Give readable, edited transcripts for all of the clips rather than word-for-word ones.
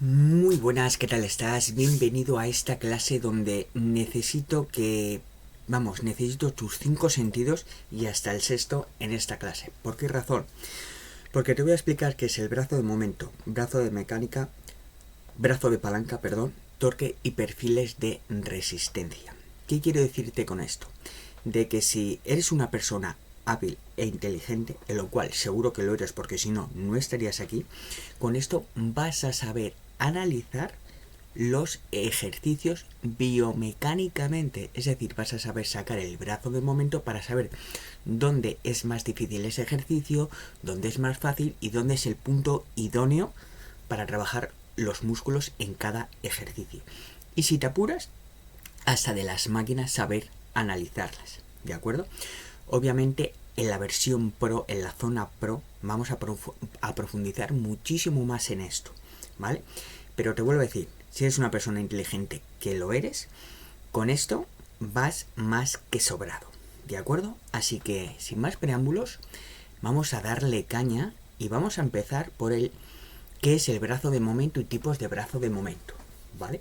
Muy buenas, ¿qué tal estás? Bienvenido a esta clase donde necesito tus 5 sentidos y hasta el sexto en esta clase. ¿Por qué razón? Porque te voy a explicar qué es el brazo de momento, brazo de mecánica, brazo de palanca, torque y perfiles de resistencia. ¿Qué quiero decirte con esto? De que si eres una persona hábil e inteligente, en lo cual seguro que lo eres porque si no, no estarías aquí, con esto vas a saber analizar los ejercicios biomecánicamente, es decir, vas a saber sacar el brazo de momento para saber dónde es más difícil ese ejercicio, dónde es más fácil y dónde es el punto idóneo para trabajar los músculos en cada ejercicio. Y si te apuras, hasta de las máquinas saber analizarlas, ¿de acuerdo? Obviamente en la versión Pro, en la zona Pro, vamos a profundizar muchísimo más en esto, ¿vale? Pero te vuelvo a decir, si eres una persona inteligente, que lo eres, con esto vas más que sobrado, ¿de acuerdo? Así que, sin más preámbulos, vamos a darle caña y vamos a empezar por el qué es el brazo de momento y tipos de brazo de momento, ¿vale?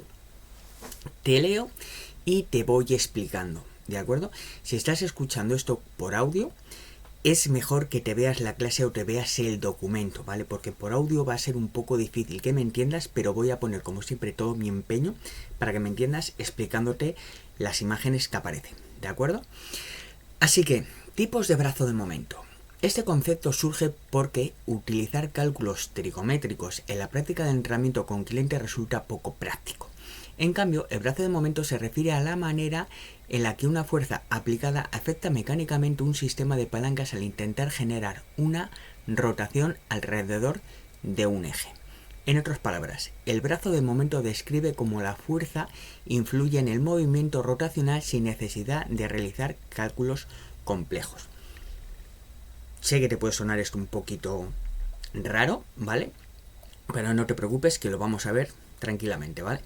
Te leo y te voy explicando, ¿de acuerdo? Si estás escuchando esto por audio, es mejor que te veas la clase o te veas el documento, ¿vale? Porque por audio va a ser un poco difícil que me entiendas, pero voy a poner como siempre todo mi empeño para que me entiendas explicándote las imágenes que aparecen, ¿de acuerdo? Así que, tipos de brazo de momento. Este concepto surge porque utilizar cálculos trigonométricos en la práctica de entrenamiento con clientes resulta poco práctico. En cambio, el brazo de momento se refiere a la manera en la que una fuerza aplicada afecta mecánicamente un sistema de palancas al intentar generar una rotación alrededor de un eje. En otras palabras, el brazo de momento describe cómo la fuerza influye en el movimiento rotacional sin necesidad de realizar cálculos complejos. Sé que te puede sonar esto un poquito raro, ¿vale? Pero no te preocupes que lo vamos a ver tranquilamente, ¿vale?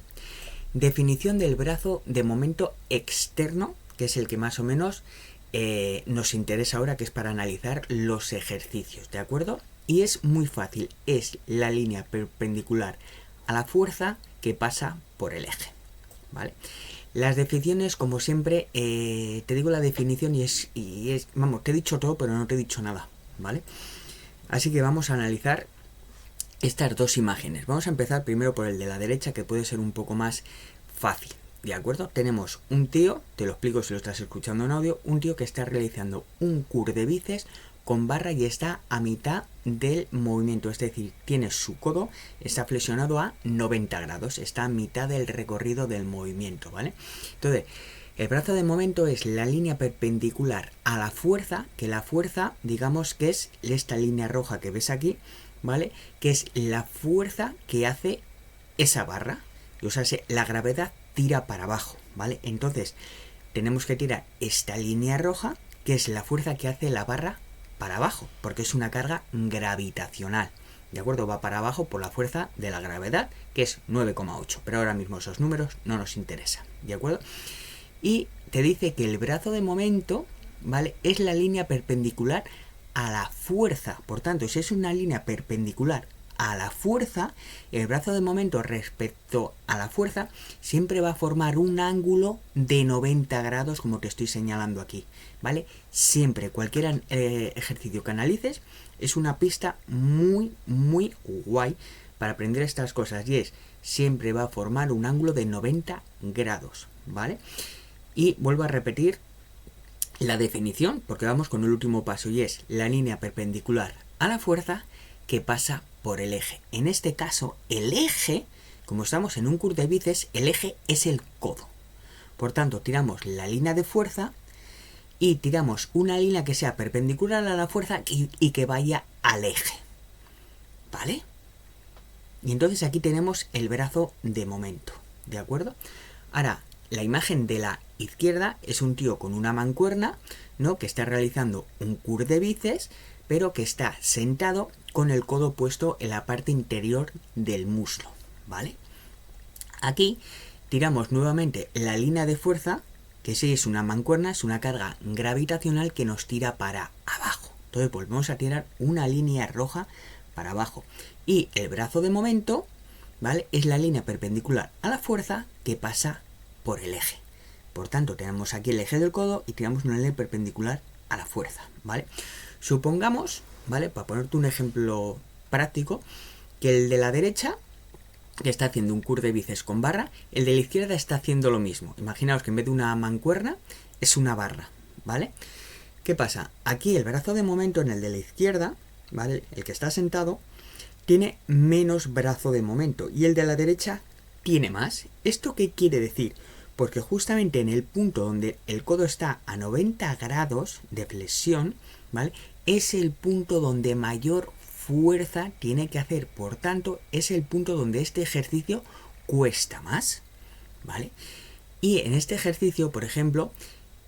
Definición del brazo de momento externo, que es el que más o menos nos interesa ahora, que es para analizar los ejercicios, ¿de acuerdo? Y es muy fácil, es la línea perpendicular a la fuerza que pasa por el eje, ¿vale? Las definiciones, como siempre, te digo la definición vamos, te he dicho todo, pero no te he dicho nada, ¿vale? Así que vamos a analizar estas dos imágenes. Vamos a empezar primero por el de la derecha, que puede ser un poco más fácil, ¿de acuerdo? Tenemos un tío, te lo explico si lo estás escuchando en audio, un tío que está realizando un curl de bíceps con barra y está a mitad del movimiento, es decir, tiene su codo, está flexionado a 90 grados, está a mitad del recorrido del movimiento, ¿vale? Entonces, el brazo de momento es la línea perpendicular a la fuerza, que la fuerza, digamos que es esta línea roja que ves aquí, ¿vale? Que es la fuerza que hace esa barra, o sea, la gravedad tira para abajo, ¿vale? Entonces, tenemos que tirar esta línea roja, que es la fuerza que hace la barra para abajo, porque es una carga gravitacional, ¿de acuerdo? Va para abajo por la fuerza de la gravedad, que es 9,8, pero ahora mismo esos números no nos interesan, ¿de acuerdo? Y te dice que el brazo de momento, ¿vale? Es la línea perpendicular a la fuerza, por tanto, si es una línea perpendicular a la fuerza, el brazo de momento respecto a la fuerza siempre va a formar un ángulo de 90 grados, como te estoy señalando aquí, ¿vale? Siempre, cualquier ejercicio que analices es una pista muy, muy guay para aprender estas cosas, y es, siempre va a formar un ángulo de 90 grados, ¿vale? Y vuelvo a repetir la definición, porque vamos con el último paso, y es la línea perpendicular a la fuerza que pasa por el eje. En este caso, el eje, como estamos en un curl de bíceps, el eje es el codo. Por tanto, tiramos la línea de fuerza y tiramos una línea que sea perpendicular a la fuerza y que vaya al eje, ¿vale? Y entonces aquí tenemos el brazo de momento, ¿de acuerdo? Ahora, la imagen de la izquierda es un tío con una mancuerna, ¿no? Que está realizando un curl de bíceps, pero que está sentado con el codo puesto en la parte interior del muslo, ¿vale? Aquí tiramos nuevamente la línea de fuerza, que sí es una mancuerna, es una carga gravitacional que nos tira para abajo. Entonces volvemos a tirar una línea roja para abajo. Y el brazo de momento, ¿vale? Es la línea perpendicular a la fuerza que pasa por el eje. Por tanto, tenemos aquí el eje del codo y tenemos una línea perpendicular a la fuerza, ¿vale? Supongamos, ¿vale? Para ponerte un ejemplo práctico, que el de la derecha, que está haciendo un curl de bíceps con barra, el de la izquierda está haciendo lo mismo. Imaginaos que en vez de una mancuerna, es una barra, ¿vale? ¿Qué pasa? Aquí el brazo de momento en el de la izquierda, ¿vale? El que está sentado, tiene menos brazo de momento y el de la derecha tiene más. ¿Esto qué quiere decir? Porque justamente en el punto donde el codo está a 90 grados de flexión, ¿vale? Es el punto donde mayor fuerza tiene que hacer. Por tanto, es el punto donde este ejercicio cuesta más, ¿vale? Y en este ejercicio, por ejemplo,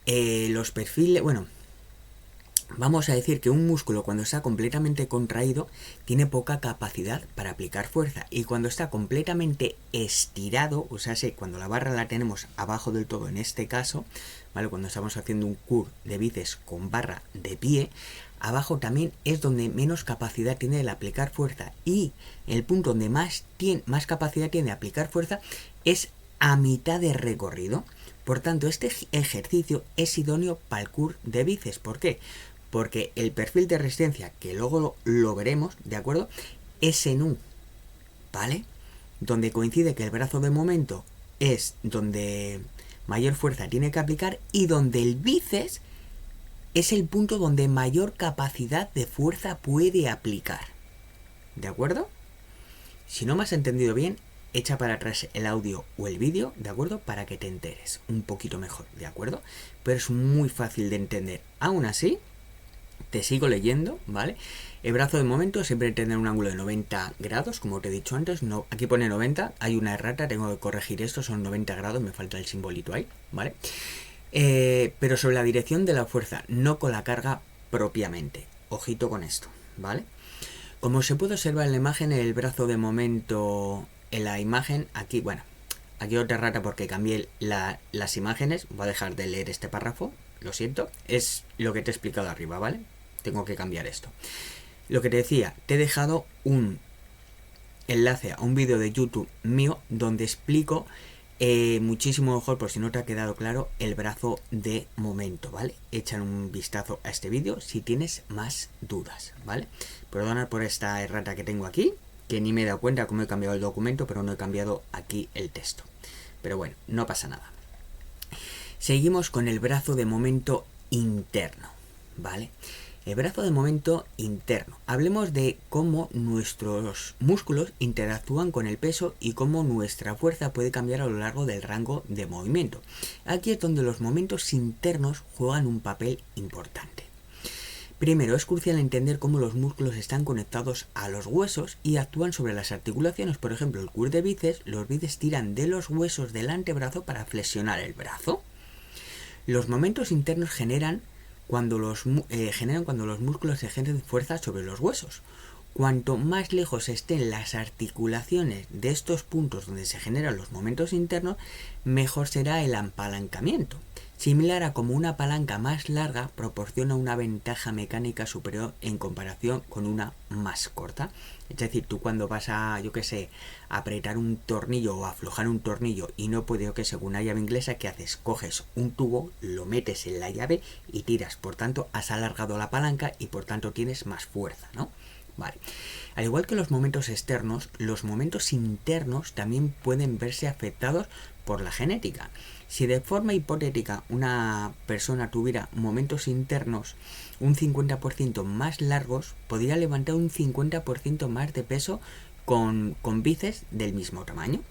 los perfiles, bueno, vamos a decir que un músculo cuando está completamente contraído tiene poca capacidad para aplicar fuerza y cuando está completamente estirado, o sea, cuando la barra la tenemos abajo del todo en este caso, ¿vale? Cuando estamos haciendo un curl de bíceps con barra de pie, abajo también es donde menos capacidad tiene de aplicar fuerza y el punto donde más capacidad tiene de aplicar fuerza es a mitad de recorrido. Por tanto, este ejercicio es idóneo para el curl de bíceps. ¿Por qué? Porque el perfil de resistencia, que luego lo veremos, ¿de acuerdo? Es en U, ¿vale? Donde coincide que el brazo de momento es donde mayor fuerza tiene que aplicar y donde el bíceps es el punto donde mayor capacidad de fuerza puede aplicar. ¿De acuerdo? Si no me has entendido bien, echa para atrás el audio o el vídeo, ¿de acuerdo? Para que te enteres un poquito mejor, ¿de acuerdo? Pero es muy fácil de entender. Aún así, te sigo leyendo, ¿vale? El brazo de momento siempre tiene un ángulo de 90 grados, como te he dicho antes. No, aquí pone 90, hay una errata, tengo que corregir esto, son 90 grados, me falta el simbolito ahí, ¿vale? Pero sobre la dirección de la fuerza, no con la carga propiamente. Ojito con esto, ¿vale? Como se puede observar en la imagen, el brazo de momento en la imagen, aquí, bueno, aquí otra errata porque cambié las imágenes, voy a dejar de leer este párrafo, lo siento, es lo que te he explicado arriba, ¿vale? Tengo que cambiar esto. Lo que te decía, te he dejado un enlace a un vídeo de YouTube mío donde explico muchísimo mejor, por si no te ha quedado claro, el brazo de momento, ¿vale? Echa un vistazo a este vídeo si tienes más dudas, ¿vale? Perdonad por esta errata que tengo aquí, que ni me he dado cuenta cómo he cambiado el documento, pero no he cambiado aquí el texto. Pero bueno, no pasa nada. Seguimos con el brazo de momento interno, ¿vale? El brazo de momento interno. Hablemos de cómo nuestros músculos interactúan con el peso y cómo nuestra fuerza puede cambiar a lo largo del rango de movimiento. Aquí es donde los momentos internos juegan un papel importante. Primero, es crucial entender cómo los músculos están conectados a los huesos y actúan sobre las articulaciones. Por ejemplo, el curl de bíceps, los bíceps tiran de los huesos del antebrazo para flexionar el brazo. Los momentos internos generan cuando los músculos ejercen fuerza sobre los huesos. Cuanto más lejos estén las articulaciones de estos puntos donde se generan los momentos internos, mejor será el apalancamiento. Similar a como una palanca más larga proporciona una ventaja mecánica superior en comparación con una más corta. Es decir, tú cuando vas a, yo que sé, apretar un tornillo o aflojar un tornillo y no puedes, yo que sé, con una llave inglesa, ¿qué haces? Coges un tubo, lo metes en la llave y tiras. Por tanto, has alargado la palanca y por tanto tienes más fuerza, ¿no? Vale. Al igual que los momentos externos, los momentos internos también pueden verse afectados por la genética. Si de forma hipotética una persona tuviera momentos internos un 50% más largos, podría levantar un 50% más de peso con bíceps del mismo tamaño.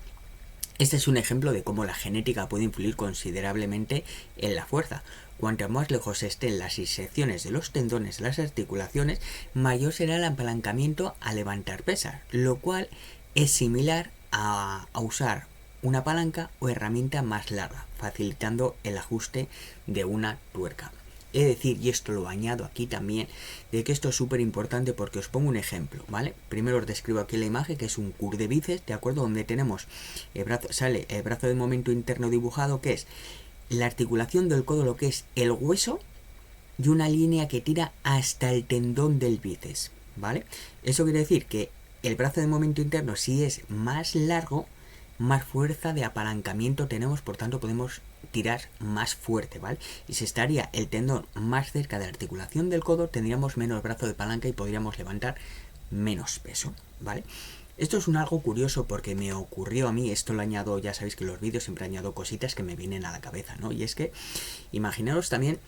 Este es un ejemplo de cómo la genética puede influir considerablemente en la fuerza. Cuanto más lejos estén las secciones de los tendones de las articulaciones, mayor será el apalancamiento a levantar pesas, lo cual es similar a usar una palanca o herramienta más larga, facilitando el ajuste de una tuerca. Es decir, y esto lo añado aquí también, de que esto es súper importante porque os pongo un ejemplo, ¿vale? Primero os describo aquí la imagen, que es un curl de bíceps, ¿de acuerdo? Donde tenemos el brazo, sale el brazo de momento interno dibujado, que es la articulación del codo, lo que es el hueso, y una línea que tira hasta el tendón del bíceps, ¿vale? Eso quiere decir que el brazo de momento interno, si es más largo, más fuerza de apalancamiento tenemos, por tanto podemos tirar más fuerte, ¿vale? Y si estaría el tendón más cerca de la articulación del codo, tendríamos menos brazo de palanca y podríamos levantar menos peso, ¿vale? Esto es un algo curioso porque me ocurrió a mí, esto lo añado, ya sabéis que en los vídeos siempre añado cositas que me vienen a la cabeza, ¿no? Y es que, imaginaros también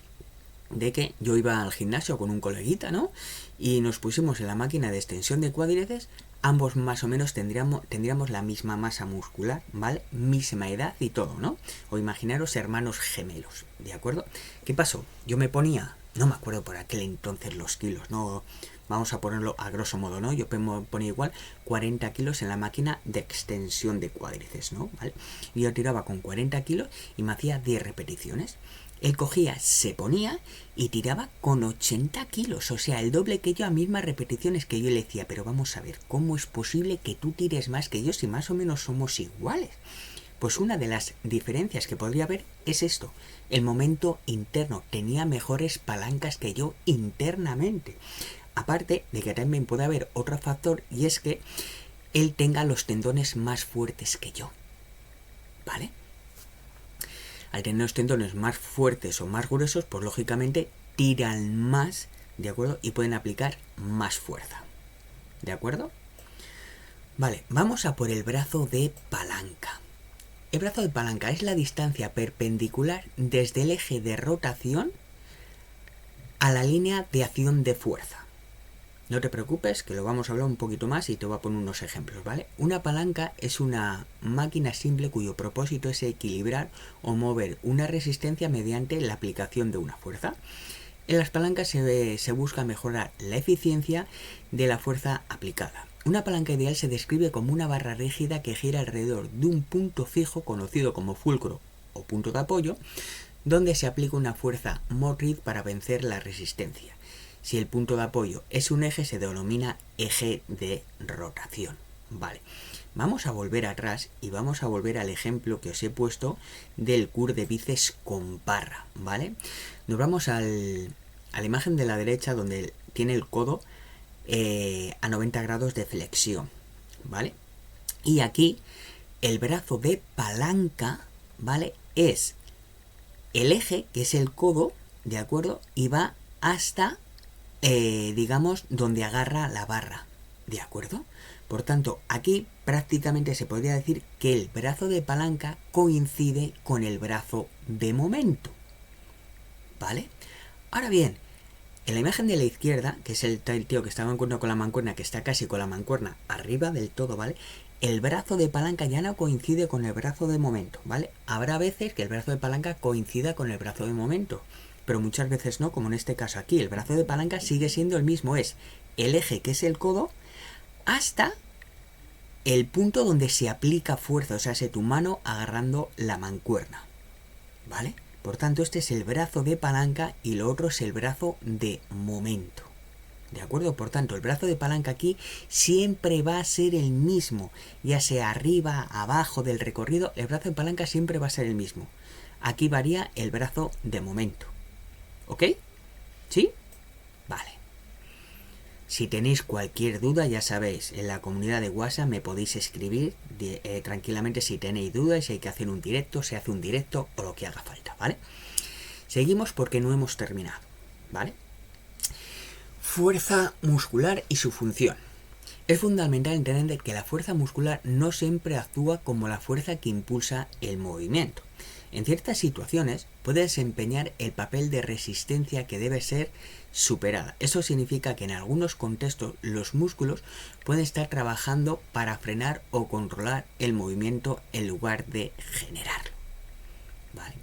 de que yo iba al gimnasio con un coleguita, ¿no? Y nos pusimos en la máquina de extensión de cuádriceps, ambos más o menos tendríamos la misma masa muscular, ¿vale? Misma edad y todo, ¿no? O imaginaros hermanos gemelos, ¿de acuerdo? ¿Qué pasó? Yo me ponía, no me acuerdo por aquel entonces los kilos, ¿no? Vamos a ponerlo a grosso modo, ¿no? Yo ponía igual 40 kilos en la máquina de extensión de cuádriceps, ¿no? ¿Vale? Y yo tiraba con 40 kilos y me hacía 10 repeticiones. Él cogía, se ponía y tiraba con 80 kilos, o sea, el doble que yo a mismas repeticiones que yo le decía, pero vamos a ver, ¿cómo es posible que tú tires más que yo si más o menos somos iguales? Pues una de las diferencias que podría haber es esto, el momento interno, tenía mejores palancas que yo internamente. Aparte de que también puede haber otro factor y es que él tenga los tendones más fuertes que yo, ¿vale? Al tener los tendones más fuertes o más gruesos, pues lógicamente tiran más, ¿de acuerdo? Y pueden aplicar más fuerza, ¿de acuerdo? Vale, vamos a por el brazo de palanca. El brazo de palanca es la distancia perpendicular desde el eje de rotación a la línea de acción de fuerza. No te preocupes, que lo vamos a hablar un poquito más y te voy a poner unos ejemplos, ¿vale? Una palanca es una máquina simple cuyo propósito es equilibrar o mover una resistencia mediante la aplicación de una fuerza. En las palancas se busca mejorar la eficiencia de la fuerza aplicada. Una palanca ideal se describe como una barra rígida que gira alrededor de un punto fijo conocido como fulcro o punto de apoyo, donde se aplica una fuerza motriz para vencer la resistencia. Si el punto de apoyo es un eje, se denomina eje de rotación. Vale, vamos a volver atrás y vamos a volver al ejemplo que os he puesto del curl de bíceps con barra, ¿vale? Nos vamos a la imagen de la derecha donde tiene el codo a 90 grados de flexión, ¿vale? Y aquí el brazo de palanca, ¿vale? Es el eje, que es el codo, ¿de acuerdo? Y va hasta digamos, donde agarra la barra, ¿de acuerdo? Por tanto, aquí prácticamente se podría decir que el brazo de palanca coincide con el brazo de momento, ¿vale? Ahora bien, en la imagen de la izquierda, que es el tío que está mancuerna con la mancuerna, que está casi con la mancuerna arriba del todo, ¿vale? El brazo de palanca ya no coincide con el brazo de momento, ¿vale? Habrá veces que el brazo de palanca coincida con el brazo de momento, pero muchas veces no, como en este caso aquí. El brazo de palanca sigue siendo el mismo, es el eje, que es el codo, hasta el punto donde se aplica fuerza, o sea, es tu mano agarrando la mancuerna, ¿vale? Por tanto, este es el brazo de palanca y lo otro es el brazo de momento, ¿de acuerdo? Por tanto, el brazo de palanca aquí siempre va a ser el mismo, ya sea arriba, abajo del recorrido, el brazo de palanca siempre va a ser el mismo. Aquí varía el brazo de momento. ¿Ok? ¿Sí? Vale. Si tenéis cualquier duda, ya sabéis, en la comunidad de WhatsApp me podéis escribir tranquilamente si tenéis dudas, si hay que hacer un directo, se hace un directo o lo que haga falta, ¿vale? Seguimos porque no hemos terminado, ¿vale? Fuerza muscular y su función. Es fundamental entender que la fuerza muscular no siempre actúa como la fuerza que impulsa el movimiento. En ciertas situaciones puede desempeñar el papel de resistencia que debe ser superada. Eso significa que en algunos contextos los músculos pueden estar trabajando para frenar o controlar el movimiento en lugar de generarlo. Vale.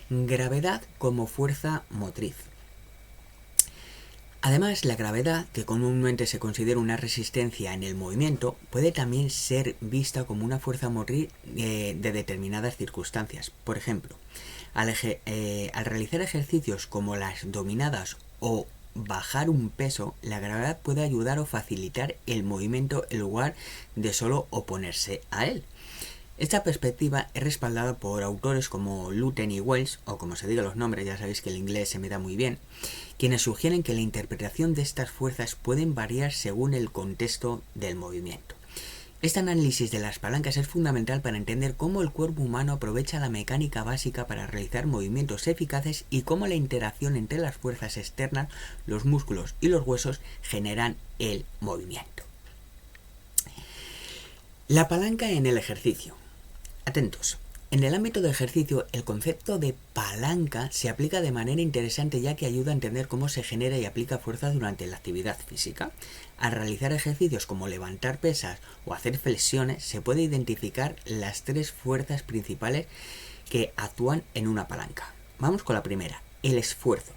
Gravedad como fuerza motriz. Además, la gravedad, que comúnmente se considera una resistencia en el movimiento, puede también ser vista como una fuerza motriz de determinadas circunstancias. Por ejemplo, al realizar ejercicios como las dominadas o bajar un peso, la gravedad puede ayudar o facilitar el movimiento en lugar de solo oponerse a él. Esta perspectiva es respaldada por autores como Lutten y Wells, o como se diga los nombres, ya sabéis que el inglés se me da muy bien, quienes sugieren que la interpretación de estas fuerzas pueden variar según el contexto del movimiento. Este análisis de las palancas es fundamental para entender cómo el cuerpo humano aprovecha la mecánica básica para realizar movimientos eficaces y cómo la interacción entre las fuerzas externas, los músculos y los huesos generan el movimiento. La palanca en el ejercicio. Atentos. En el ámbito de ejercicio, el concepto de palanca se aplica de manera interesante ya que ayuda a entender cómo se genera y aplica fuerza durante la actividad física. Al realizar ejercicios como levantar pesas o hacer flexiones, se puede identificar las tres fuerzas principales que actúan en una palanca. Vamos con la primera, el esfuerzo.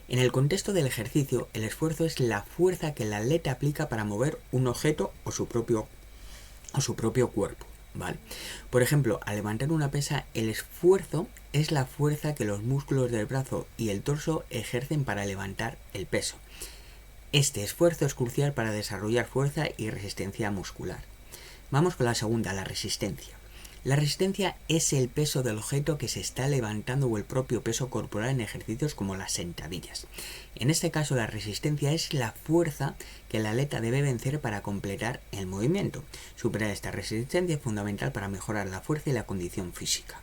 En el contexto del ejercicio, el esfuerzo es la fuerza que el atleta aplica para mover un objeto o su propio cuerpo. ¿Vale? Por ejemplo, al levantar una pesa, el esfuerzo es la fuerza que los músculos del brazo y el torso ejercen para levantar el peso. Este esfuerzo es crucial para desarrollar fuerza y resistencia muscular. Vamos con la segunda, la resistencia. La resistencia es el peso del objeto que se está levantando o el propio peso corporal en ejercicios como las sentadillas. En este caso, la resistencia es la fuerza que el atleta debe vencer para completar el movimiento. Superar esta resistencia es fundamental para mejorar la fuerza y la condición física.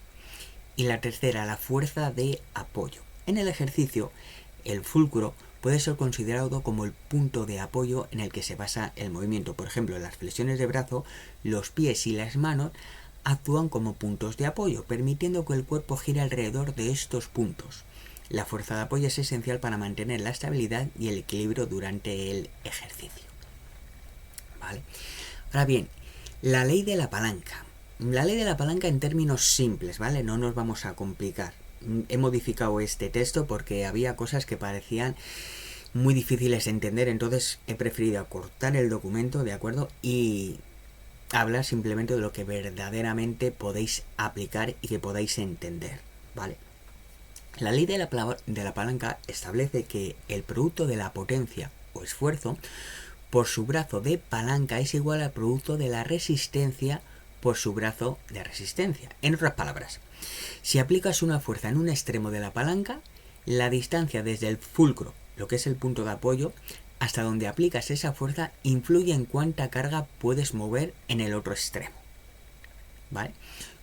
Y la tercera, la fuerza de apoyo. En el ejercicio, el fulcro puede ser considerado como el punto de apoyo en el que se basa el movimiento. Por ejemplo, en las flexiones de brazo, los pies y las manos actúan como puntos de apoyo, permitiendo que el cuerpo gire alrededor de estos puntos. La fuerza de apoyo es esencial para mantener la estabilidad y el equilibrio durante el ejercicio. ¿Vale? Ahora bien, la ley de la palanca. La ley de la palanca en términos simples, ¿vale? No nos vamos a complicar. He modificado este texto porque había cosas que parecían muy difíciles de entender, entonces he preferido acortar el documento, ¿de acuerdo? Y hablar simplemente de lo que verdaderamente podéis aplicar y que podáis entender, ¿vale? La ley de la palanca establece que el producto de la potencia o esfuerzo por su brazo de palanca es igual al producto de la resistencia por su brazo de resistencia. En otras palabras, si aplicas una fuerza en un extremo de la palanca, la distancia desde el fulcro, lo que es el punto de apoyo, hasta donde aplicas esa fuerza influye en cuánta carga puedes mover en el otro extremo. ¿Vale?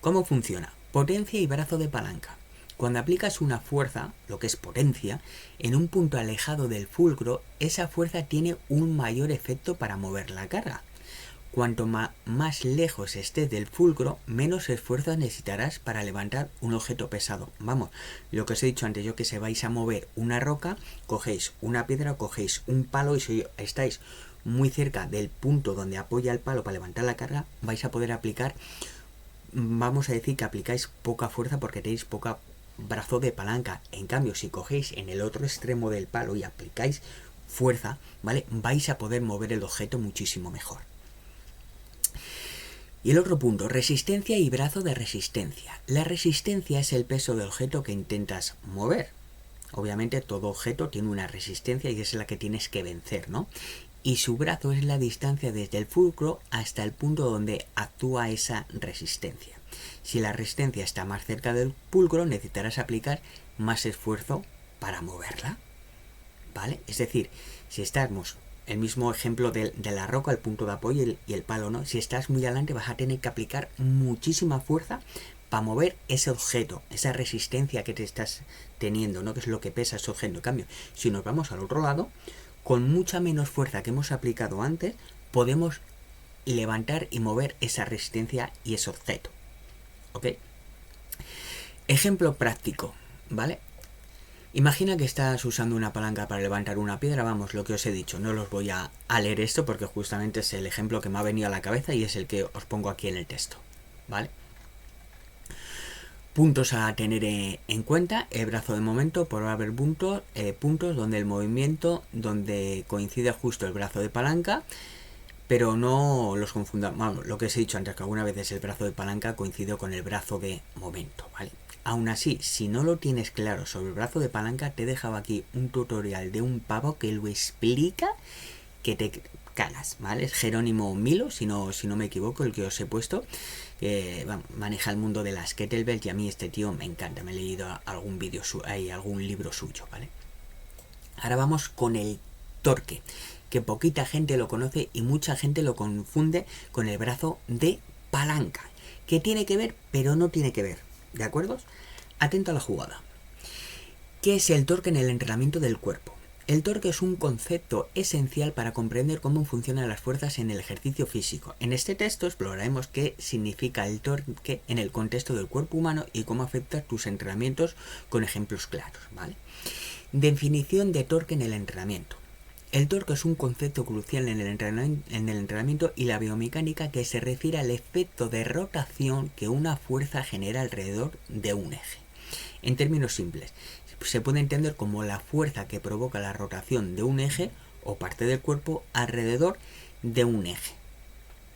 ¿Cómo funciona? Potencia y brazo de palanca. Cuando aplicas una fuerza, lo que es potencia, en un punto alejado del fulcro, esa fuerza tiene un mayor efecto para mover la carga. Cuanto más lejos estés del fulcro, menos esfuerzo necesitarás para levantar un objeto pesado. Vamos, lo que os he dicho antes, yo que sé, vais a mover una roca, cogéis una piedra, cogéis un palo y si estáis muy cerca del punto donde apoya el palo para levantar la carga, vais a poder aplicar, vamos a decir que aplicáis poca fuerza porque tenéis poca brazo de palanca. En cambio, si cogéis en el otro extremo del palo y aplicáis fuerza, ¿vale? Vais a poder mover el objeto muchísimo mejor. Y el otro punto, resistencia y brazo de resistencia. La resistencia es el peso del objeto que intentas mover. Obviamente todo objeto tiene una resistencia y es la que tienes que vencer, ¿no? Y su brazo es la distancia desde el fulcro hasta el punto donde actúa esa resistencia. Si la resistencia está más cerca del fulcro, necesitarás aplicar más esfuerzo para moverla, ¿vale? Es decir, si estamos el mismo ejemplo de la roca, el punto de apoyo y el palo, ¿no? Si estás muy adelante vas a tener que aplicar muchísima fuerza para mover ese objeto, esa resistencia que te estás teniendo, ¿no? Que es lo que pesa ese objeto. En cambio, si nos vamos al otro lado, con mucha menos fuerza que hemos aplicado antes, podemos levantar y mover esa resistencia y ese objeto. ¿Ok? Ejemplo práctico, ¿vale? Imagina que estás usando una palanca para levantar una piedra, vamos, lo que os he dicho, no los voy a leer esto porque justamente es el ejemplo que me ha venido a la cabeza y es el que os pongo aquí en el texto, ¿vale? Puntos a tener en cuenta, el brazo de momento, por haber puntos donde el movimiento, donde coincide justo el brazo de palanca, pero no los confundamos, vamos, lo que os he dicho antes, que algunas veces el brazo de palanca coincide con el brazo de momento, ¿vale? Aún así, si no lo tienes claro sobre el brazo de palanca, te he dejado aquí un tutorial de un pavo que lo explica, que cagas, ¿vale? Es Jerónimo Milo, si no me equivoco, el que os he puesto, que maneja el mundo de las kettlebells, y a mí este tío me encanta, me he leído algún algún libro suyo, ¿vale? Ahora vamos con el torque, que poquita gente lo conoce y mucha gente lo confunde con el brazo de palanca, que tiene que ver, pero no tiene que ver, ¿de acuerdo? Atento a la jugada. ¿Qué es el torque en el entrenamiento del cuerpo? El torque es un concepto esencial para comprender cómo funcionan las fuerzas en el ejercicio físico. En este texto exploraremos qué significa el torque en el contexto del cuerpo humano y cómo afecta tus entrenamientos con ejemplos claros, ¿vale? Definición de torque en el entrenamiento. El torque es un concepto crucial en el entrenamiento y la biomecánica que se refiere al efecto de rotación que una fuerza genera alrededor de un eje. En términos simples, se puede entender como la fuerza que provoca la rotación de un eje o parte del cuerpo alrededor de un eje,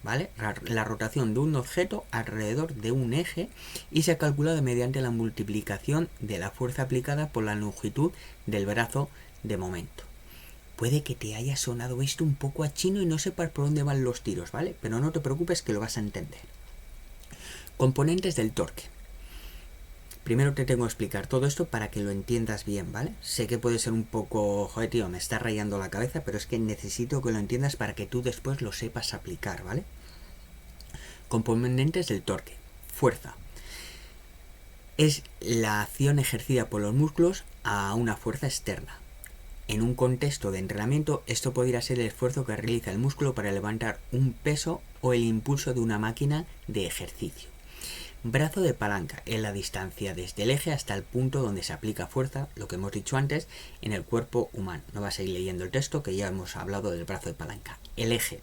¿vale? La rotación de un objeto alrededor de un eje, y se ha calculado mediante la multiplicación de la fuerza aplicada por la longitud del brazo de momento. Puede que te haya sonado esto un poco a chino y no sepas por dónde van los tiros, ¿vale? Pero no te preocupes, que lo vas a entender. Componentes del torque. Primero te tengo que explicar todo esto para que lo entiendas bien, ¿vale? Sé que puede ser un poco... Joder, tío, me está rayando la cabeza, pero es que necesito que lo entiendas para que tú después lo sepas aplicar, ¿vale? Componentes del torque. Fuerza. Es la acción ejercida por los músculos a una fuerza externa. En un contexto de entrenamiento, esto podría ser el esfuerzo que realiza el músculo para levantar un peso o el impulso de una máquina de ejercicio. Brazo de palanca es la distancia desde el eje hasta el punto donde se aplica fuerza, lo que hemos dicho antes, en el cuerpo humano. No vas a ir leyendo el texto, que ya hemos hablado del brazo de palanca. El eje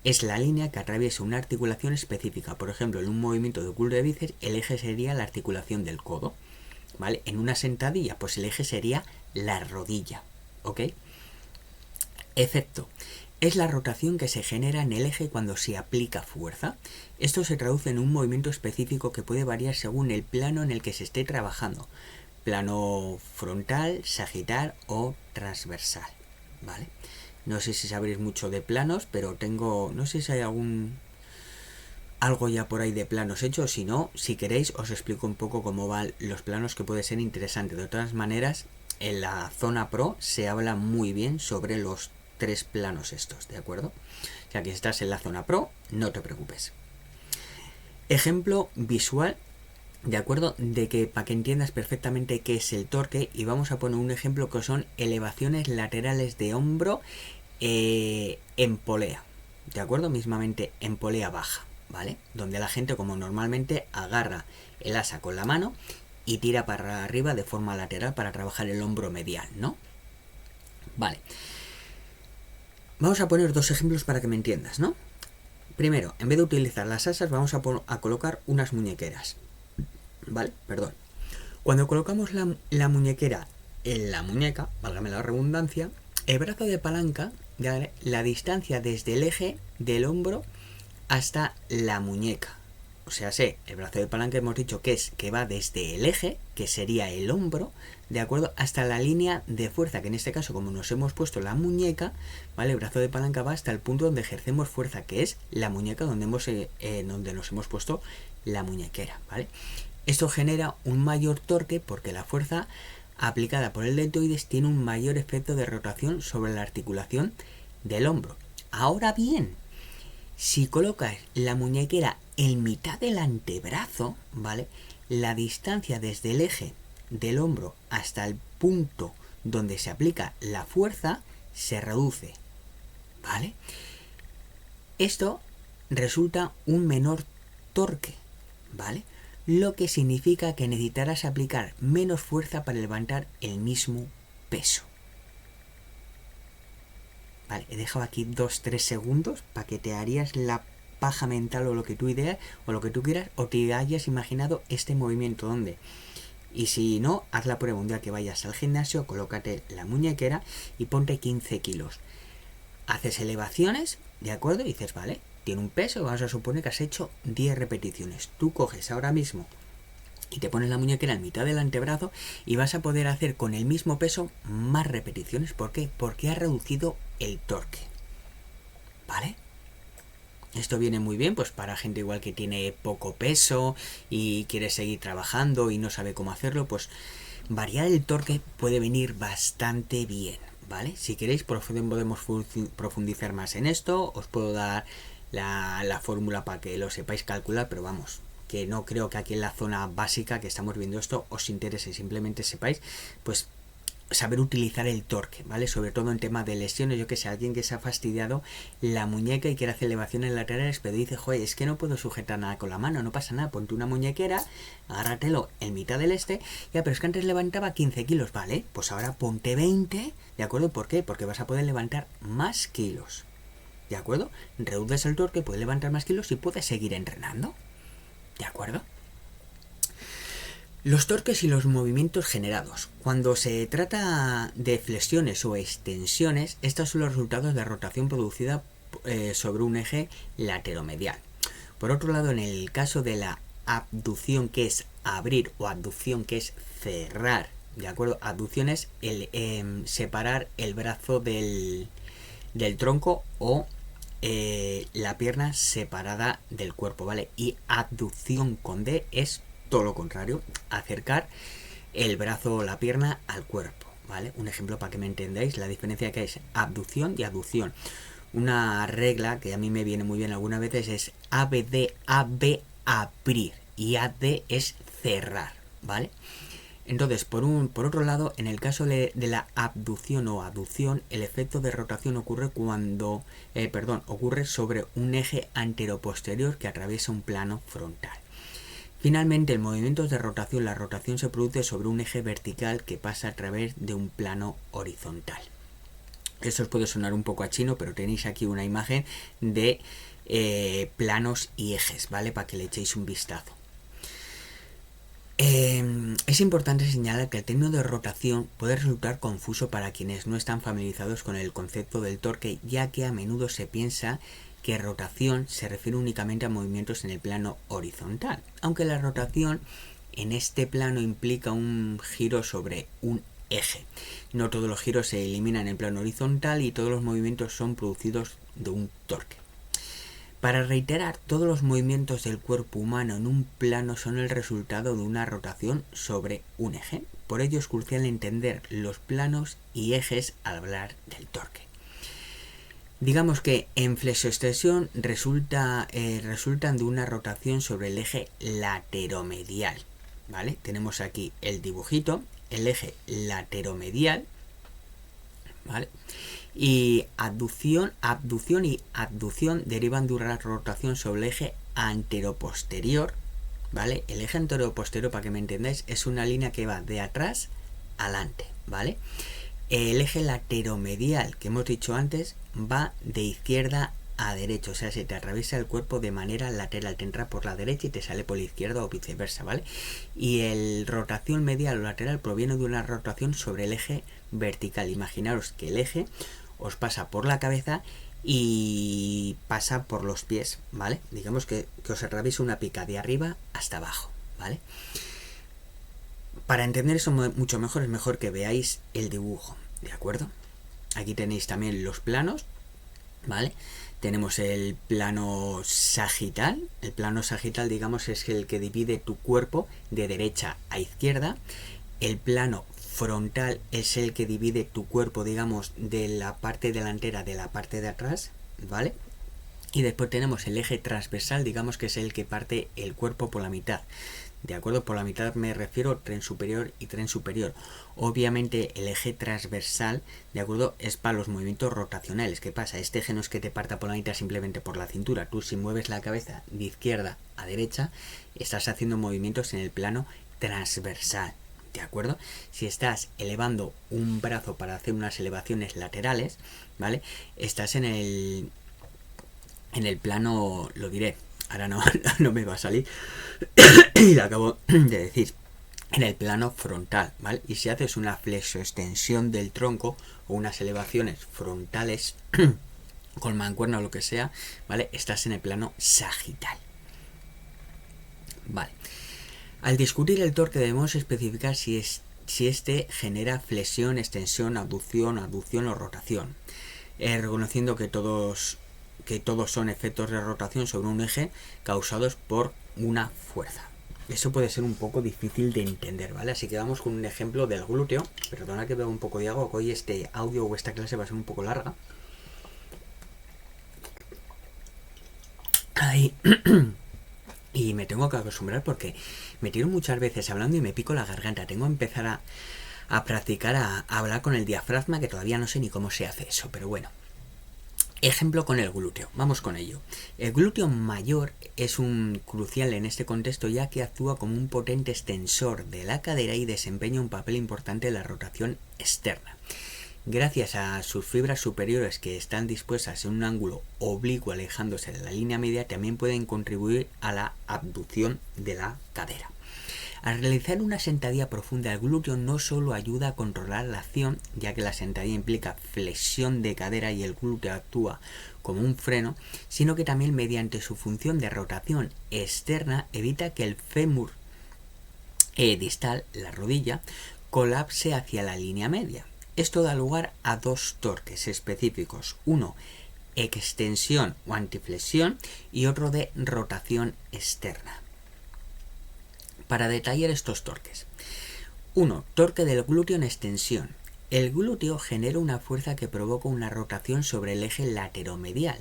es la línea que atraviesa una articulación específica. Por ejemplo, en un movimiento de curl de bíceps, el eje sería la articulación del codo, ¿vale? En una sentadilla, pues el eje sería la rodilla, ¿ok? Efecto. Es la rotación que se genera en el eje cuando se aplica fuerza. Esto se traduce en un movimiento específico que puede variar según el plano en el que se esté trabajando. Plano frontal, sagital o transversal, ¿vale? No sé si sabréis mucho de planos, pero no sé si hay algo ya por ahí de planos hechos. Si no, si queréis, os explico un poco cómo van los planos, que puede ser interesante. De todas maneras, en la zona pro se habla muy bien sobre los 3 planos estos, ¿de acuerdo? O sea que si estás en la zona pro, no te preocupes. Ejemplo visual, ¿de acuerdo? De que para que entiendas perfectamente qué es el torque, y vamos a poner un ejemplo que son elevaciones laterales de hombro en polea, ¿de acuerdo? Mismamente en polea baja, ¿vale? Donde la gente, como normalmente, agarra el asa con la mano y tira para arriba de forma lateral para trabajar el hombro medial, ¿no? Vale. Vamos a poner 2 ejemplos para que me entiendas, ¿no? Primero, en vez de utilizar las asas, vamos a colocar unas muñequeras, ¿vale? Perdón. Cuando colocamos la muñequera en la muñeca, válgame la redundancia, el brazo de palanca, la distancia desde el eje del hombro hasta la muñeca. O sea, el brazo de palanca hemos dicho que va desde el eje, que sería el hombro, ¿de acuerdo? Hasta la línea de fuerza, que en este caso, como nos hemos puesto la muñeca, ¿vale? El brazo de palanca va hasta el punto donde ejercemos fuerza, que es la muñeca donde nos hemos puesto la muñequera, ¿vale? Esto genera un mayor torque porque la fuerza aplicada por el deltoides tiene un mayor efecto de rotación sobre la articulación del hombro. Ahora bien, si colocas la muñequera en mitad del antebrazo, ¿vale? La distancia desde el eje del hombro hasta el punto donde se aplica la fuerza se reduce, ¿vale? Esto resulta un menor torque, ¿vale? Lo que significa que necesitarás aplicar menos fuerza para levantar el mismo peso. Vale, he dejado aquí 2-3 segundos para que te harías la paja mental o lo que tú ideas o lo que tú quieras, o te hayas imaginado este movimiento donde. Y si no, haz la prueba un día que vayas al gimnasio, colócate la muñequera y ponte 15 kilos. Haces elevaciones, ¿de acuerdo? Y dices, vale, tiene un peso, vamos a suponer que has hecho 10 repeticiones. Tú coges ahora mismo y te pones la muñequera en mitad del antebrazo y vas a poder hacer con el mismo peso más repeticiones. ¿Por qué? Porque has reducido el torque. ¿vale? Esto viene muy bien pues para gente igual que tiene poco peso y quiere seguir trabajando y no sabe cómo hacerlo, pues variar el torque puede venir bastante bien, ¿vale? Si queréis podemos profundizar más en esto, os puedo dar la fórmula para que lo sepáis calcular, pero vamos, que no creo que aquí en la zona básica que estamos viendo esto os interese, simplemente sepáis pues saber utilizar el torque, ¿vale? Sobre todo en tema de lesiones, yo que sé, alguien que se ha fastidiado la muñeca y quiere hacer elevaciones laterales, pero dice, joder, es que no puedo sujetar nada con la mano, no pasa nada, ponte una muñequera, agárratelo en mitad del ya, pero es que antes levantaba 15 kilos, ¿vale? Pues ahora ponte 20, ¿de acuerdo? ¿Por qué? Porque vas a poder levantar más kilos, ¿de acuerdo? Reduces el torque, puedes levantar más kilos y puedes seguir entrenando, ¿de acuerdo? Los torques y los movimientos generados. Cuando se trata de flexiones o extensiones, estos son los resultados de rotación producida sobre un eje lateromedial. Por otro lado, en el caso de la abducción, que es abrir, o abducción, que es cerrar, ¿de acuerdo? Abducción es separar el brazo del tronco o la pierna separada del cuerpo, ¿vale? Y abducción con D es todo lo contrario, acercar el brazo o la pierna al cuerpo, ¿vale? Un ejemplo para que me entendáis la diferencia que es abducción y abducción. Una regla que a mí me viene muy bien algunas veces es ABD, AB, abrir, y AD es cerrar, ¿vale? Entonces, por otro lado, en el caso de la abducción o aducción, el efecto de rotación ocurre ocurre sobre un eje anteroposterior que atraviesa un plano frontal. Finalmente, en movimientos de rotación, la rotación se produce sobre un eje vertical que pasa a través de un plano horizontal. Esto os puede sonar un poco a chino, pero tenéis aquí una imagen de planos y ejes, ¿vale? Para que le echéis un vistazo. Es importante señalar que el término de rotación puede resultar confuso para quienes no están familiarizados con el concepto del torque, ya que a menudo se piensa que rotación se refiere únicamente a movimientos en el plano horizontal, aunque la rotación en este plano implica un giro sobre un eje. No todos los giros se eliminan en plano horizontal y todos los movimientos son producidos de un torque. Para reiterar, todos los movimientos del cuerpo humano en un plano son el resultado de una rotación sobre un eje. Por ello es crucial entender los planos y ejes al hablar del torque. Digamos que en flexoextensión resultan de una rotación sobre el eje lateromedial, ¿vale? Tenemos aquí el dibujito, el eje lateromedial, ¿vale? Y abducción y abducción derivan de una rotación sobre el eje anteroposterior, ¿vale? El eje anteroposterior, para que me entendáis, es una línea que va de atrás adelante, ¿vale? El eje lateromedial, que hemos dicho antes, va de izquierda a derecha, o sea, se te atraviesa el cuerpo de manera lateral, te entra por la derecha y te sale por la izquierda o viceversa, ¿vale? Y el rotación medial o lateral proviene de una rotación sobre el eje vertical. Imaginaros que el eje os pasa por la cabeza y pasa por los pies, ¿vale? Digamos que os atraviesa una pica de arriba hasta abajo, ¿vale? Para entender eso mucho mejor, es mejor que veáis el dibujo, ¿de acuerdo? Aquí tenéis también los planos, ¿vale? Tenemos el plano sagital. El plano sagital, digamos, es el que divide tu cuerpo de derecha a izquierda. El plano frontal es el que divide tu cuerpo, digamos, de la parte delantera de la parte de atrás, ¿vale? Y después tenemos el eje transversal, digamos que es el que parte el cuerpo por la mitad. ¿De acuerdo? Por la mitad me refiero tren superior y tren superior. Obviamente el eje transversal, ¿de acuerdo? Es para los movimientos rotacionales. ¿Qué pasa? Este eje no es que te parta por la mitad simplemente por la cintura. Tú si mueves la cabeza de izquierda a derecha, estás haciendo movimientos en el plano transversal. ¿De acuerdo? Si estás elevando un brazo para hacer unas elevaciones laterales, ¿vale? Estás en el plano, lo diré, ahora no me va a salir, y lo acabo de decir, en el plano frontal, ¿vale? Y si haces una flexoextensión del tronco o unas elevaciones frontales con mancuerna o lo que sea, ¿vale? Estás en el plano sagital. Vale. Al discutir el torque debemos especificar si este genera flexión, extensión, abducción o rotación, reconociendo que todos que todos son efectos de rotación sobre un eje causados por una fuerza. Eso puede ser un poco difícil de entender, ¿vale? Así que vamos con un ejemplo del glúteo. Perdona que beba un poco de agua, que hoy este audio o esta clase va a ser un poco larga. Ahí. Y me tengo que acostumbrar porque me tiro muchas veces hablando y me pico la garganta. Tengo que empezar a practicar a hablar con el diafragma, que todavía no sé ni cómo se hace eso, pero bueno. Ejemplo con el glúteo, vamos con ello. El glúteo mayor es un crucial en este contexto, ya que actúa como un potente extensor de la cadera y desempeña un papel importante en la rotación externa. Gracias a sus fibras superiores, que están dispuestas en un ángulo oblicuo alejándose de la línea media, también pueden contribuir a la abducción de la cadera. Al realizar una sentadilla profunda, el glúteo no solo ayuda a controlar la acción, ya que la sentadilla implica flexión de cadera y el glúteo actúa como un freno, sino que también mediante su función de rotación externa evita que el fémur distal, la rodilla, colapse hacia la línea media. Esto da lugar a dos torques específicos, uno extensión o antiflexión y otro de rotación externa. Para detallar estos torques. 1. Torque del glúteo en extensión. El glúteo genera una fuerza que provoca una rotación sobre el eje lateromedial.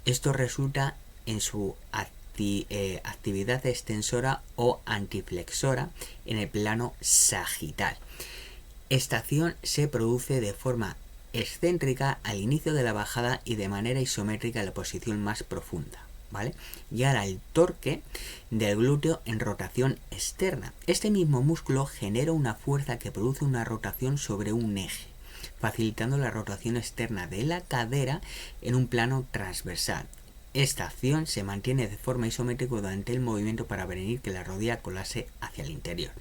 Esto resulta en su actividad extensora o antiflexora en el plano sagital. Esta acción se produce de forma excéntrica al inicio de la bajada y de manera isométrica en la posición más profunda, ¿vale? Y ahora el torque del glúteo en rotación externa. Este mismo músculo genera una fuerza que produce una rotación sobre un eje, facilitando la rotación externa de la cadera en un plano transversal. Esta acción se mantiene de forma isométrica durante el movimiento para prevenir que la rodilla colapse hacia el interior.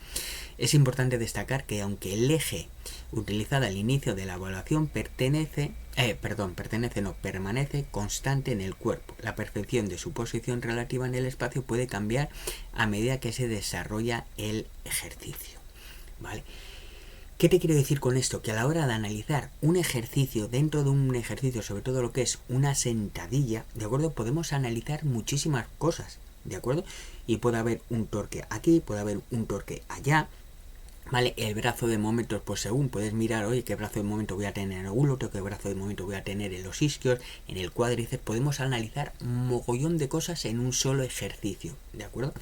Es importante destacar que aunque el eje utilizado al inicio de la evaluación permanece constante en el cuerpo, la percepción de su posición relativa en el espacio puede cambiar a medida que se desarrolla el ejercicio, ¿vale? ¿Qué te quiero decir con esto? Que a la hora de analizar un ejercicio, dentro de un ejercicio, sobre todo lo que es una sentadilla, ¿de acuerdo? Podemos analizar muchísimas cosas, ¿de acuerdo? Y puede haber un torque aquí, puede haber un torque allá, ¿vale? El brazo de momentos, pues según puedes mirar, oye, qué brazo de momento voy a tener en el glúteo, qué brazo de momento voy a tener en los isquios, en el cuádriceps. Podemos analizar un mogollón de cosas en un solo ejercicio, ¿de acuerdo?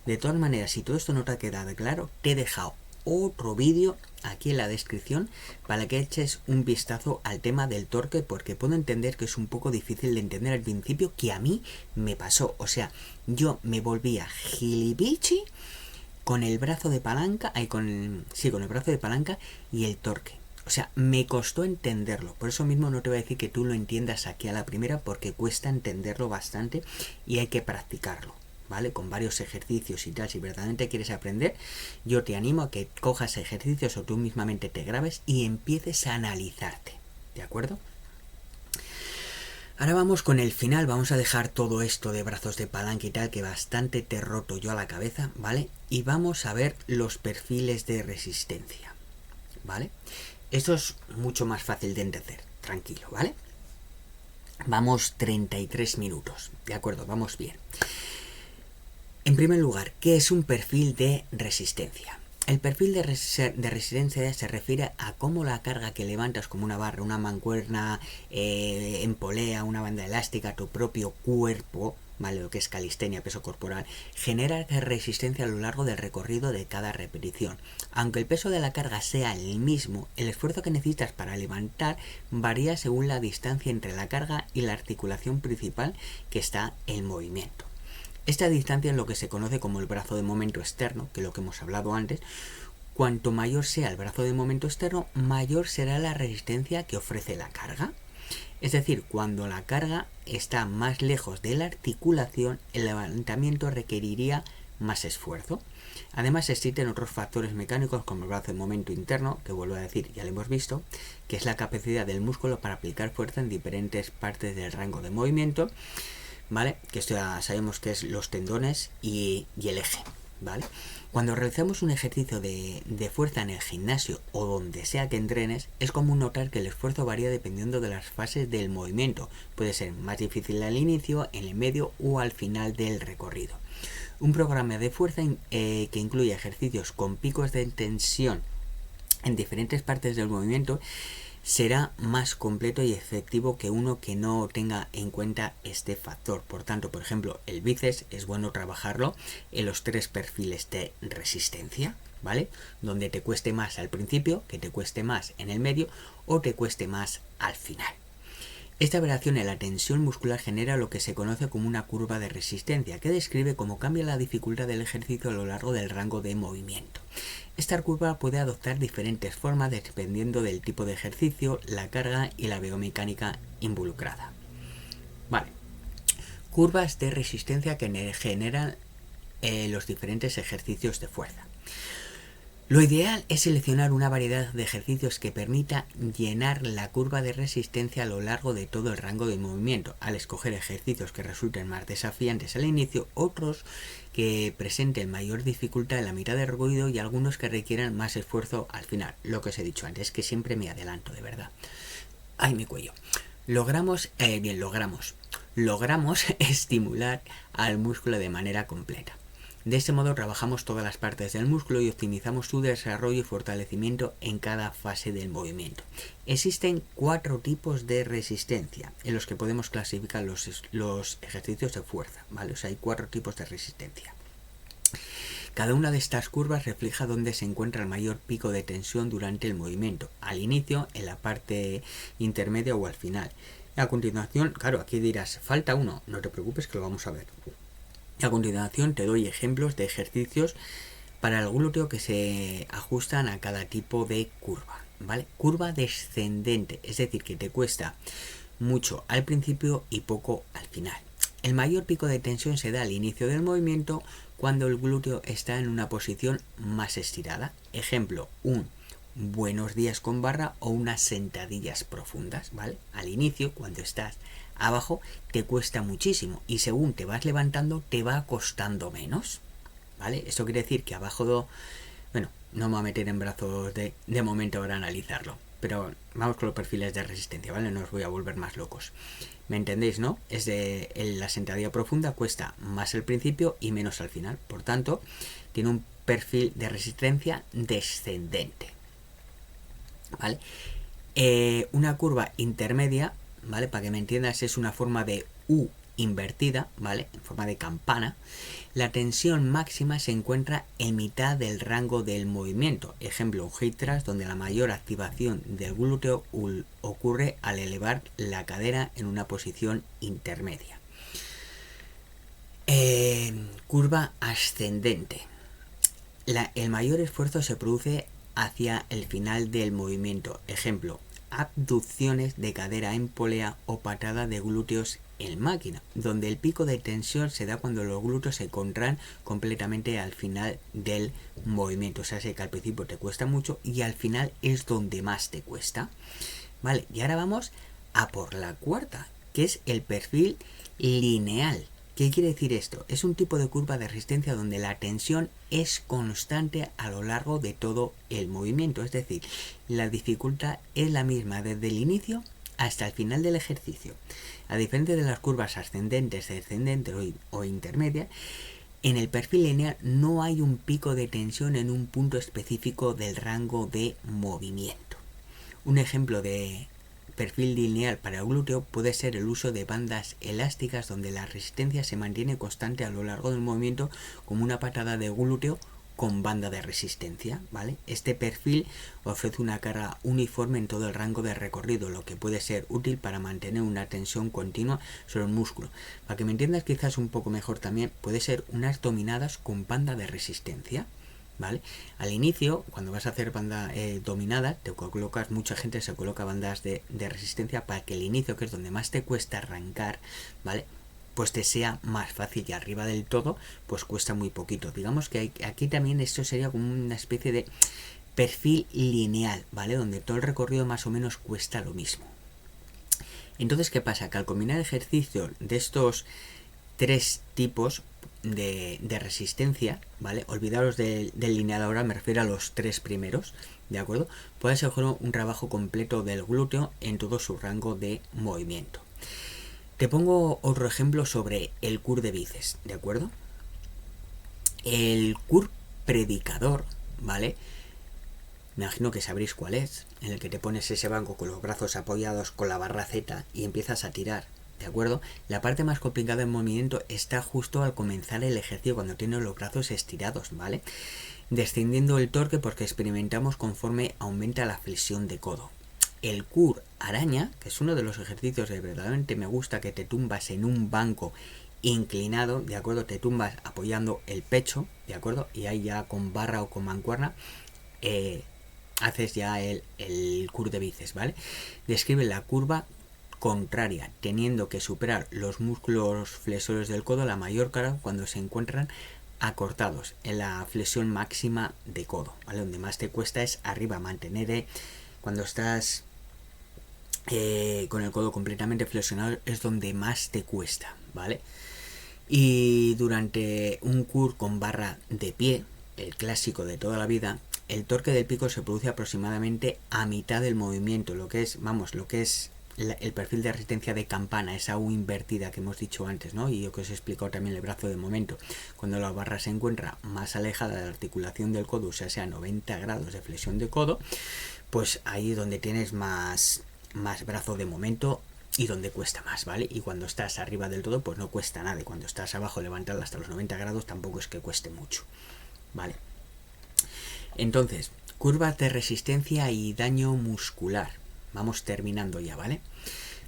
De todas maneras, si todo esto no te ha quedado claro, te he dejado otro vídeo aquí en la descripción para que eches un vistazo al tema del torque, porque puedo entender que es un poco difícil de entender al principio, que a mí me pasó. O sea, yo me volvía gilipichi con el brazo de palanca, con el brazo de palanca y el torque. O sea, me costó entenderlo. Por eso mismo no te voy a decir que tú lo entiendas aquí a la primera, porque cuesta entenderlo bastante y hay que practicarlo, ¿vale? Con varios ejercicios y tal. Si verdaderamente quieres aprender, yo te animo a que cojas ejercicios o tú mismamente te grabes y empieces a analizarte, ¿de acuerdo? Ahora vamos con el final. Vamos a dejar todo esto de brazos de palanca y tal, que bastante te he roto yo a la cabeza, ¿vale? Y vamos a ver los perfiles de resistencia, ¿vale? Esto es mucho más fácil de entender, tranquilo, ¿vale? Vamos 33 minutos, ¿de acuerdo? Vamos bien. En primer lugar, ¿qué es un perfil de resistencia? El perfil de resistencia se refiere a cómo la carga que levantas, como una barra, una mancuerna, en polea, una banda elástica, tu propio cuerpo, ¿vale? Lo que es calistenia, peso corporal, genera resistencia a lo largo del recorrido de cada repetición. Aunque el peso de la carga sea el mismo, el esfuerzo que necesitas para levantar varía según la distancia entre la carga y la articulación principal que está en movimiento. Esta distancia es lo que se conoce como el brazo de momento externo, que es lo que hemos hablado antes. Cuanto mayor sea el brazo de momento externo, mayor será la resistencia que ofrece la carga. Es decir, cuando la carga está más lejos de la articulación, el levantamiento requeriría más esfuerzo. Además, existen otros factores mecánicos como el brazo de momento interno, que vuelvo a decir, ya lo hemos visto, que es la capacidad del músculo para aplicar fuerza en diferentes partes del rango de movimiento, ¿vale? Que esto ya sabemos que es los tendones y el eje, ¿vale? Cuando realizamos un ejercicio de fuerza en el gimnasio o donde sea que entrenes, es común notar que el esfuerzo varía dependiendo de las fases del movimiento. Puede ser más difícil al inicio, en el medio o al final del recorrido. Un programa de fuerza que incluye ejercicios con picos de tensión en diferentes partes del movimiento será más completo y efectivo que uno que no tenga en cuenta este factor. Por tanto, por ejemplo, el bíceps es bueno trabajarlo en los 3 perfiles de resistencia, ¿vale? Donde te cueste más al principio, que te cueste más en el medio o te cueste más al final. Esta variación en la tensión muscular genera lo que se conoce como una curva de resistencia, que describe cómo cambia la dificultad del ejercicio a lo largo del rango de movimiento. Esta curva puede adoptar diferentes formas dependiendo del tipo de ejercicio, la carga y la biomecánica involucrada. Vale. Curvas de resistencia que generan los diferentes ejercicios de fuerza. Lo ideal es seleccionar una variedad de ejercicios que permita llenar la curva de resistencia a lo largo de todo el rango de movimiento. Al escoger ejercicios que resulten más desafiantes al inicio, otros que presenten mayor dificultad en la mitad del recorrido y algunos que requieran más esfuerzo al final. Lo que os he dicho antes, que siempre me adelanto, de verdad. ¡Ay, mi cuello! Logramos estimular al músculo de manera completa. De este modo trabajamos todas las partes del músculo y optimizamos su desarrollo y fortalecimiento en cada fase del movimiento. Existen 4 tipos de resistencia en los que podemos clasificar los ejercicios de fuerza, ¿vale? O sea, hay 4 tipos de resistencia. Cada una de estas curvas refleja dónde se encuentra el mayor pico de tensión durante el movimiento, al inicio, en la parte intermedia o al final. A continuación, claro, aquí dirás, falta uno, no te preocupes que lo vamos a ver. A continuación te doy ejemplos de ejercicios para el glúteo que se ajustan a cada tipo de curva, ¿vale? Curva descendente, es decir, que te cuesta mucho al principio y poco al final. El mayor pico de tensión se da al inicio del movimiento cuando el glúteo está en una posición más estirada. Ejemplo, un buenos días con barra o unas sentadillas profundas, ¿vale? Al inicio, cuando estás abajo, te cuesta muchísimo y según te vas levantando te va costando menos, ¿vale? Esto quiere decir que abajo bueno, no me voy a meter en brazos de momento para analizarlo, pero vamos con los perfiles de resistencia, ¿vale? No os voy a volver más locos. ¿Me entendéis, no? La sentadilla profunda cuesta más al principio y menos al final, por tanto, tiene un perfil de resistencia descendente, ¿vale? Una curva intermedia, ¿vale? Para que me entiendas, es una forma de U invertida, ¿vale? En forma de campana. La tensión máxima se encuentra en mitad del rango del movimiento. Ejemplo, un hip thrust, donde la mayor activación del glúteo ocurre al elevar la cadera en una posición intermedia. Curva ascendente. El mayor esfuerzo se produce hacia el final del movimiento. Ejemplo, abducciones de cadera en polea o patada de glúteos en máquina, donde el pico de tensión se da cuando los glúteos se contraen completamente al final del movimiento. O sea, que al principio te cuesta mucho y al final es donde más te cuesta. Vale, y ahora vamos a por la cuarta, que es el perfil lineal. ¿Qué quiere decir esto? Es un tipo de curva de resistencia donde la tensión es constante a lo largo de todo el movimiento, es decir, la dificultad es la misma desde el inicio hasta el final del ejercicio. A diferencia de las curvas ascendentes, descendentes o intermedias, en el perfil lineal no hay un pico de tensión en un punto específico del rango de movimiento. Un ejemplo de perfil lineal para el glúteo puede ser el uso de bandas elásticas donde la resistencia se mantiene constante a lo largo del movimiento, como una patada de glúteo con banda de resistencia, ¿vale? Este perfil ofrece una carga uniforme en todo el rango de recorrido, lo que puede ser útil para mantener una tensión continua sobre el músculo. Para que me entiendas quizás un poco mejor también, puede ser unas dominadas con banda de resistencia, ¿vale? Al inicio, cuando vas a hacer banda dominada, te colocas, mucha gente se coloca bandas de resistencia para que el inicio, que es donde más te cuesta arrancar, ¿vale?, pues te sea más fácil, y arriba del todo pues cuesta muy poquito. Digamos que aquí también esto sería como una especie de perfil lineal, ¿vale?, donde todo el recorrido más o menos cuesta lo mismo. Entonces, ¿qué pasa? Que al combinar ejercicios de estos 3 tipos, de resistencia, ¿vale? Olvidaros del lineal ahora, me refiero a los 3 primeros, ¿de acuerdo? Puedes hacer un trabajo completo del glúteo en todo su rango de movimiento. Te pongo otro ejemplo sobre el curl de bíceps, ¿de acuerdo? El curl predicador, ¿vale? Me imagino que sabréis cuál es, en el que te pones ese banco con los brazos apoyados con la barra Z y empiezas a tirar, ¿de acuerdo? La parte más complicada del movimiento está justo al comenzar el ejercicio, cuando tienes los brazos estirados, ¿vale? Descendiendo el torque porque experimentamos conforme aumenta la flexión de codo. El curl araña, que es uno de los ejercicios que verdaderamente me gusta, que te tumbas en un banco inclinado, ¿de acuerdo? Te tumbas apoyando el pecho, ¿de acuerdo? Y ahí ya con barra o con mancuerna haces ya el curl de bíceps, ¿vale? Describe la curva contraria, teniendo que superar los músculos flexores del codo la mayor cara cuando se encuentran acortados en la flexión máxima de codo, ¿vale? Donde más te cuesta es arriba, mantener cuando estás con el codo completamente flexionado es donde más te cuesta, ¿vale? Y durante un curl con barra de pie, el clásico de toda la vida, el torque del pico se produce aproximadamente a mitad del movimiento, lo que es el perfil de resistencia de campana, esa U invertida que hemos dicho antes, ¿no? Y yo que os he explicado también el brazo de momento. Cuando la barra se encuentra más alejada de la articulación del codo, o sea 90 grados de flexión de codo, pues ahí es donde tienes más brazo de momento y donde cuesta más, ¿vale? Y cuando estás arriba del todo, pues no cuesta nada. Y cuando estás abajo, levantarla hasta los 90 grados tampoco es que cueste mucho, ¿vale? Entonces, curvas de resistencia y daño muscular. Vamos terminando ya, ¿vale?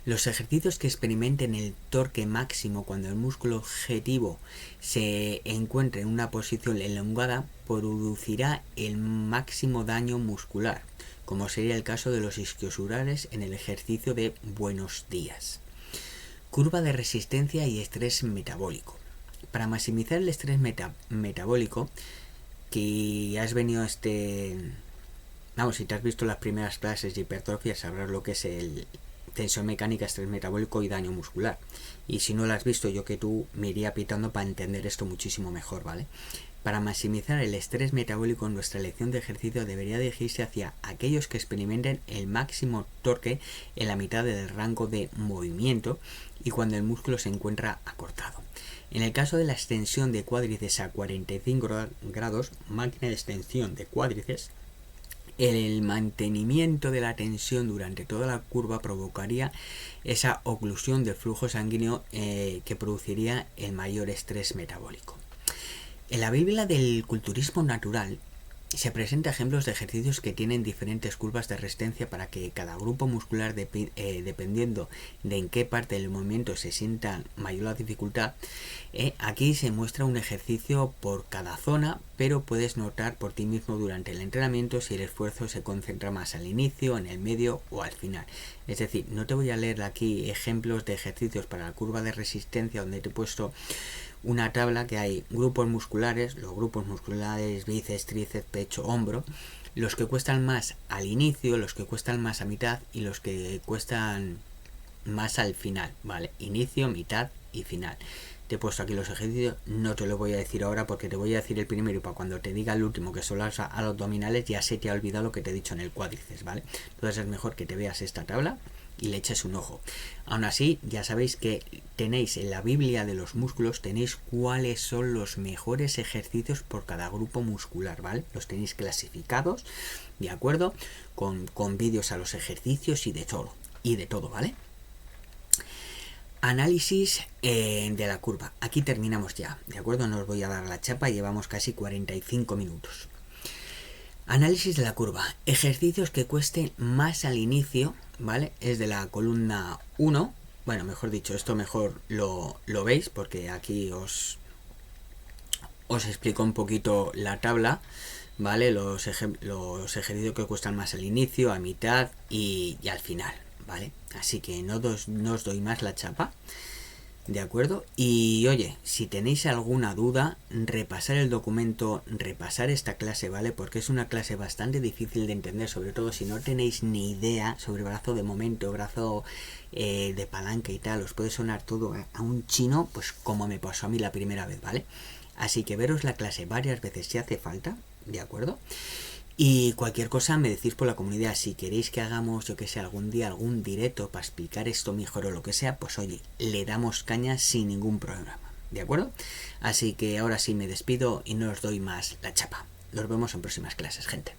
Los ejercicios que experimenten el torque máximo cuando el músculo objetivo se encuentre en una posición elongada producirá el máximo daño muscular, como sería el caso de los isquiosurares en el ejercicio de buenos días. Curva de resistencia y estrés metabólico. Para maximizar el estrés metabólico, que has venido vamos, si te has visto las primeras clases de hipertrofia sabrás lo que es el tensión mecánica, estrés metabólico y daño muscular. Y si no lo has visto, yo que tú me iría pitando para entender esto muchísimo mejor, ¿vale? Para maximizar el estrés metabólico, nuestra elección de ejercicio debería dirigirse hacia aquellos que experimenten el máximo torque en la mitad del rango de movimiento y cuando el músculo se encuentra acortado. En el caso de la extensión de cuádriceps a 45 grados, máquina de extensión de cuádriceps, el mantenimiento de la tensión durante toda la curva provocaría esa oclusión del flujo sanguíneo que produciría el mayor estrés metabólico. En la Biblia del culturismo natural se presentan ejemplos de ejercicios que tienen diferentes curvas de resistencia para que cada grupo muscular, dependiendo de en qué parte del movimiento se sienta mayor la dificultad, aquí se muestra un ejercicio por cada zona, pero puedes notar por ti mismo durante el entrenamiento si el esfuerzo se concentra más al inicio, en el medio o al final. Es decir, no te voy a leer aquí ejemplos de ejercicios para la curva de resistencia donde te he puesto una tabla que hay grupos musculares, los grupos musculares bíceps, tríceps, pecho, hombro, los que cuestan más al inicio, los que cuestan más a mitad y los que cuestan más al final, ¿vale? Inicio, mitad y final. Te he puesto aquí los ejercicios, no te lo voy a decir ahora porque te voy a decir el primero y para cuando te diga el último, que son los abdominales, ya se te ha olvidado lo que te he dicho en el cuádriceps, ¿vale? Entonces es mejor que te veas esta tabla y le eches un ojo. Aún así, ya sabéis que tenéis en la Biblia de los músculos, tenéis cuáles son los mejores ejercicios por cada grupo muscular, ¿vale? Los tenéis clasificados, ¿de acuerdo? Con vídeos a los ejercicios y de todo, ¿vale? Análisis de la curva. Aquí terminamos ya, ¿de acuerdo? No os voy a dar la chapa, llevamos casi 45 minutos. Análisis de la curva. Ejercicios que cuesten más al inicio, ¿vale? Es de la columna 1. Bueno, mejor dicho, esto mejor lo veis porque aquí os explico un poquito la tabla, ¿vale? Los ejercicios que cuestan más al inicio, a mitad y al final, ¿vale? Así que no os doy más la chapa. ¿De acuerdo? Y oye, si tenéis alguna duda, repasar el documento, repasar esta clase, ¿vale? Porque es una clase bastante difícil de entender, sobre todo si no tenéis ni idea sobre brazo de momento, brazo de palanca y tal, os puede sonar todo a un chino, pues como me pasó a mí la primera vez, ¿vale? Así que veros la clase varias veces si hace falta, ¿de acuerdo? Y cualquier cosa me decís por la comunidad. Si queréis que hagamos, yo que sé, algún día algún directo para explicar esto mejor o lo que sea, pues oye, le damos caña sin ningún problema. ¿De acuerdo? Así que ahora sí me despido y no os doy más la chapa. Nos vemos en próximas clases, gente.